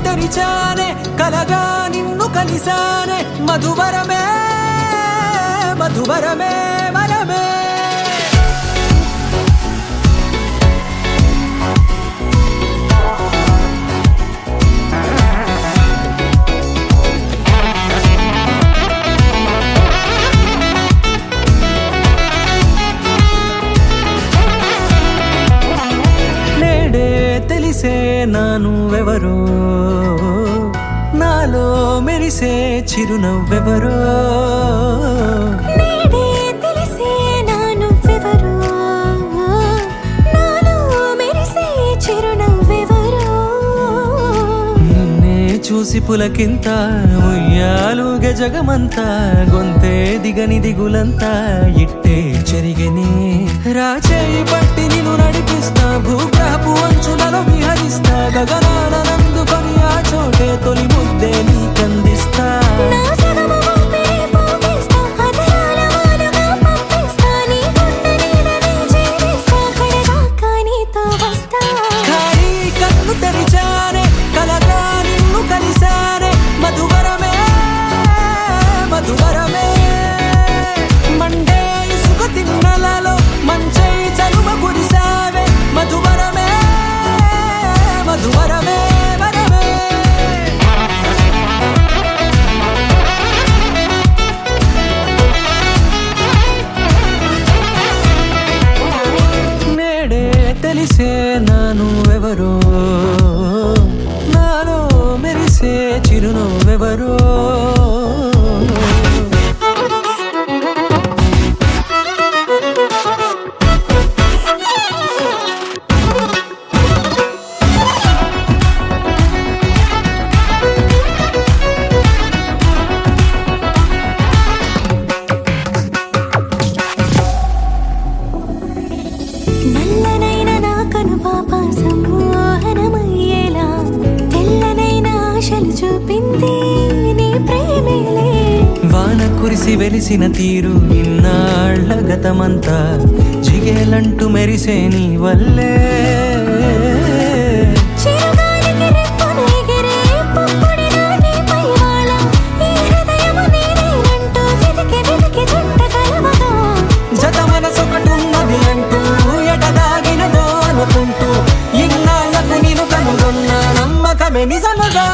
తెరిచానే కలగా నిన్ను కలిసానే మధువరమే మధువరమే మనమే తెలిసే నానువెవరో నాలో మెరిసే చిరునవ్వెవరో నేడే తెలిసే నానువెవరో నాలో మెరిసే చిరునవ్వెవరో నిన్నే చూసి పులకింత ఉయ్యాలుగే జగమంతా గొంతే దిగని దిగులంతా ఇట్టే చెరిగనే రాచేయి పట్టి నిన్ను నడిపిస్తా భూగ్రహపు అంచులలో విహరిస్తా గగనాలనందుకొని ఆ చోటే తొలి ముద్దే నీకందిస్తా నా సగము ఊపిరి పోగిస్తా అదరాల వాలుగా పంపిస్తా నీ గుండె నీడనే జీవిస్తా కడదాకా నీతో వస్తా ఖాళీ కన్ను తెరిచానే కలగా నిన్ను కలిసానే మధువరమే మధువరమే మండే ఇసుక తిన్నలలో మంచై చలువ కురిసావే మధువరమే మధువరమే వరమే నేడే తెలిసే నానువెవరో నాలో మెరిసే చిరునవ్వెవరో నల్లనైన నా కనుపాప సమ్మోహనమయ్యేలా తెల్లనైన ఆశలు చూపింది నీ ప్రేమేలే వాన కురిసి వెలిసిన తీరు ఇన్నాళ్ల గతమంతా జిగేలంటూ మెరిసే నీ వల్లే చిరుగాలికి రెప్పను ఎగిరే పుప్పొడిన నీపై వాళ ఈ హృదయము నీదేనంటూ వెతికి వెతికి చుట్ట కలవగా జత మనసొకటున్నది అంటూ ఎటదాగినదో అనుకుంటూ ఇన్నాళ్లకు నేను కనుగొన్న నమ్మకమే నిజముగా